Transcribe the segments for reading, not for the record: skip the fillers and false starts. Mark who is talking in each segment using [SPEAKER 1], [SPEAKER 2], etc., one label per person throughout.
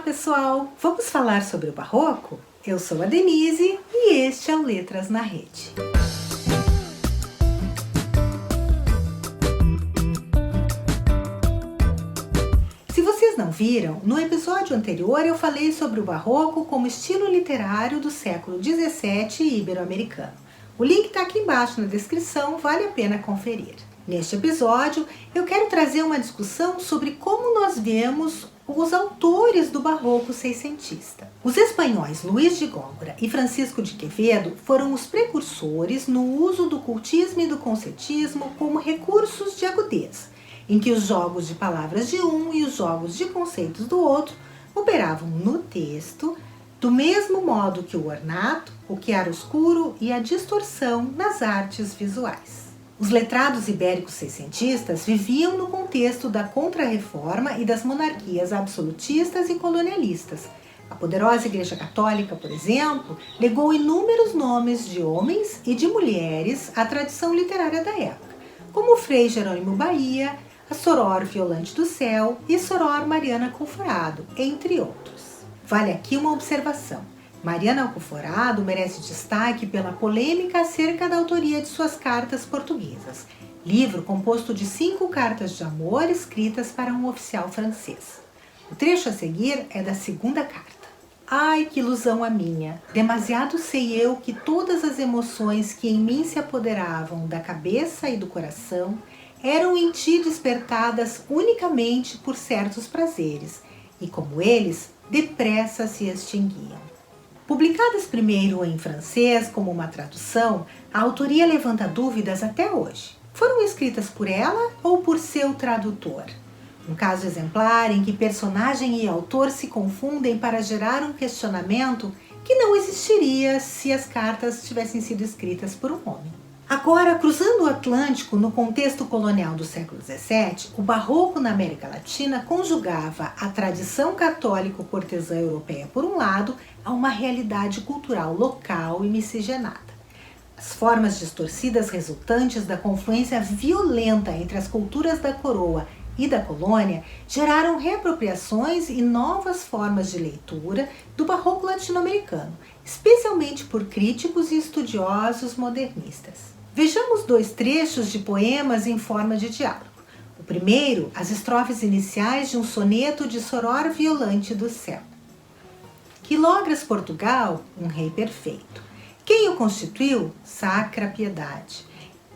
[SPEAKER 1] pessoal! Vamos falar sobre o Barroco? Eu sou a Denise e este é o Letras na Rede. Se vocês não viram, no episódio anterior eu falei sobre o Barroco como estilo literário do século XVII ibero-americano. O link está aqui embaixo na descrição, vale a pena conferir. Neste episódio, eu quero trazer uma discussão sobre como nós vemos os autores do Barroco seiscentista. Os espanhóis Luís de Góngora e Francisco de Quevedo foram os precursores no uso do cultismo e do concetismo como recursos de agudeza, em que os jogos de palavras de um e os jogos de conceitos do outro operavam no texto, do mesmo modo que o ornato, o chiaroscuro e a distorção nas artes visuais. Os letrados ibéricos seiscentistas viviam no contexto da Contra-Reforma e das monarquias absolutistas e colonialistas. A poderosa Igreja Católica, por exemplo, legou inúmeros nomes de homens e de mulheres à tradição literária da época, como o Frei Jerônimo Bahia, a Soror Violante do Céu e Soror Mariana Alcoforado, entre outros. Vale aqui uma observação. Mariana Alcoforado merece destaque pela polêmica acerca da autoria de suas cartas portuguesas, livro composto de 5 cartas de amor escritas para um oficial francês. O trecho a seguir é da segunda carta. Ai, que ilusão a minha! Demasiado sei eu que todas as emoções que em mim se apoderavam da cabeça e do coração eram em ti despertadas unicamente por certos prazeres, e como eles, depressa se extinguiam. Publicadas primeiro em francês como uma tradução, a autoria levanta dúvidas até hoje. Foram escritas por ela ou por seu tradutor? Um caso exemplar em que personagem e autor se confundem para gerar um questionamento que não existiria se as cartas tivessem sido escritas por um homem. Agora, cruzando o Atlântico no contexto colonial do século XVII, o Barroco na América Latina conjugava a tradição católico-cortesã europeia por um lado a uma realidade cultural local e miscigenada. As formas distorcidas resultantes da confluência violenta entre as culturas da coroa e da colônia geraram reapropriações e novas formas de leitura do Barroco latino-americano, especialmente por críticos e estudiosos modernistas. Vejamos 2 trechos de poemas em forma de diálogo. O primeiro, as estrofes iniciais de um soneto de Soror Violante do Céu. Que logras Portugal, um rei perfeito. Quem o constituiu? Sacra piedade.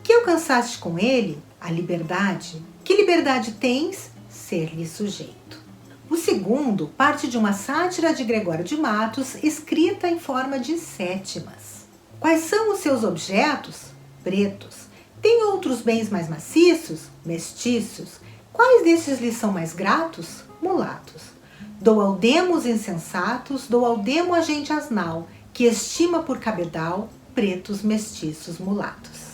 [SPEAKER 1] Que alcançaste com ele? A liberdade. Que liberdade tens? Ser-lhe sujeito. O segundo parte de uma sátira de Gregório de Matos, escrita em forma de sétimas. Quais são os seus objetos? Pretos. Tem outros bens mais maciços? Mestiços. Quais destes lhes são mais gratos? Mulatos. Dou ao demo os insensatos, dou ao demo a gente asnal, que estima por cabedal pretos, mestiços, mulatos.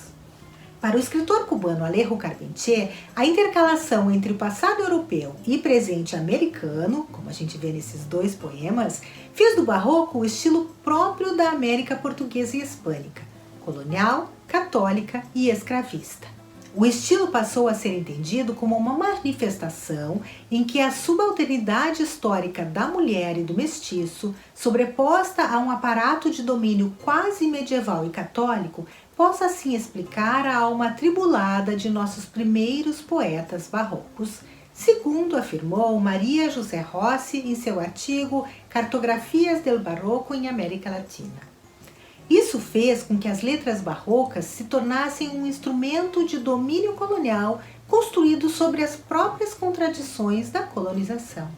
[SPEAKER 1] Para o escritor cubano Alejo Carpentier, a intercalação entre o passado europeu e presente americano, como a gente vê nesses 2 poemas, fez do Barroco o estilo próprio da América portuguesa e hispânica, colonial, católica e escravista. O estilo passou a ser entendido como uma manifestação em que a subalternidade histórica da mulher e do mestiço, sobreposta a um aparato de domínio quase medieval e católico, possa assim explicar a alma atribulada de nossos primeiros poetas barrocos, segundo afirmou Maria José Rossi em seu artigo Cartografias del Barroco em América Latina. Isso fez com que as letras barrocas se tornassem um instrumento de domínio colonial construído sobre as próprias contradições da colonização.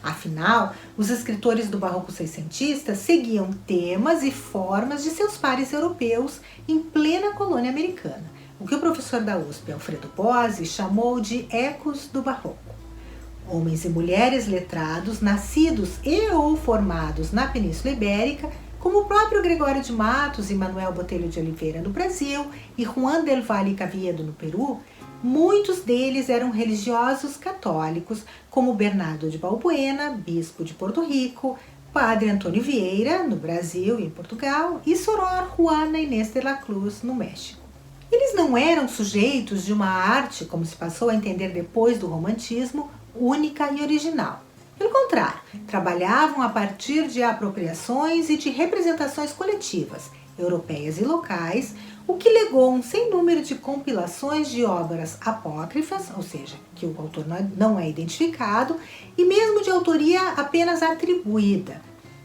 [SPEAKER 1] Afinal, os escritores do Barroco seiscentista seguiam temas e formas de seus pares europeus em plena colônia americana, o que o professor da USP, Alfredo Bozzi, chamou de ecos do Barroco. Homens e mulheres letrados, nascidos e ou formados na Península Ibérica, como o próprio Gregório de Matos e Manuel Botelho de Oliveira no Brasil e Juan del Valle Caviedo no Peru, muitos deles eram religiosos católicos, como Bernardo de Balbuena, bispo de Porto Rico, Padre Antônio Vieira, no Brasil e em Portugal, e Soror Juana Inés de la Cruz, no México. Eles não eram sujeitos de uma arte, como se passou a entender depois do romantismo, única e original. Pelo contrário, trabalhavam a partir de apropriações e de representações coletivas, europeias e locais, o que legou um sem número de compilações de obras apócrifas, ou seja, que o autor não é identificado, e mesmo de autoria apenas atribuída,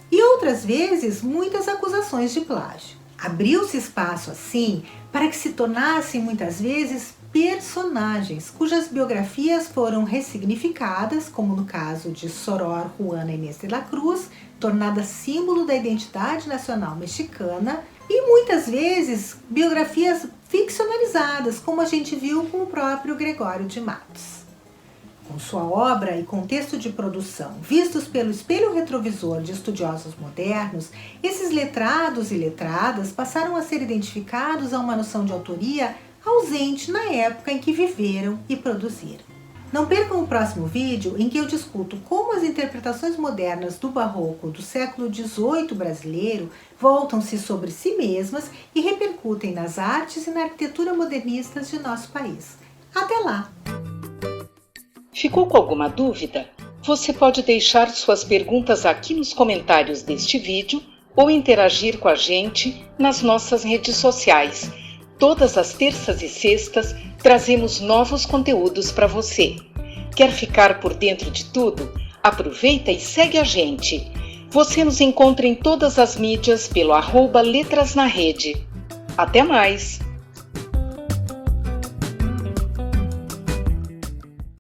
[SPEAKER 1] e outras vezes muitas acusações de plágio. Abriu-se espaço, assim, para que se tornassem muitas vezes personagens cujas biografias foram ressignificadas, como no caso de Soror Juana Inés de la Cruz, tornada símbolo da identidade nacional mexicana, e muitas vezes biografias ficcionalizadas, como a gente viu com o próprio Gregório de Matos. Com sua obra e contexto de produção vistos pelo espelho retrovisor de estudiosos modernos, esses letrados e letradas passaram a ser identificados a uma noção de autoria ausente na época em que viveram e produziram. Não percam o próximo vídeo em que eu discuto como as interpretações modernas do barroco do século XVIII brasileiro voltam-se sobre si mesmas e repercutem nas artes e na arquitetura modernistas de nosso país. Até lá!
[SPEAKER 2] Ficou com alguma dúvida? Você pode deixar suas perguntas aqui nos comentários deste vídeo ou interagir com a gente nas nossas redes sociais. Todas as terças e sextas trazemos novos conteúdos para você. Quer ficar por dentro de tudo? Aproveita e segue a gente. Você nos encontra em todas as mídias pelo @letrasnarede. Até mais!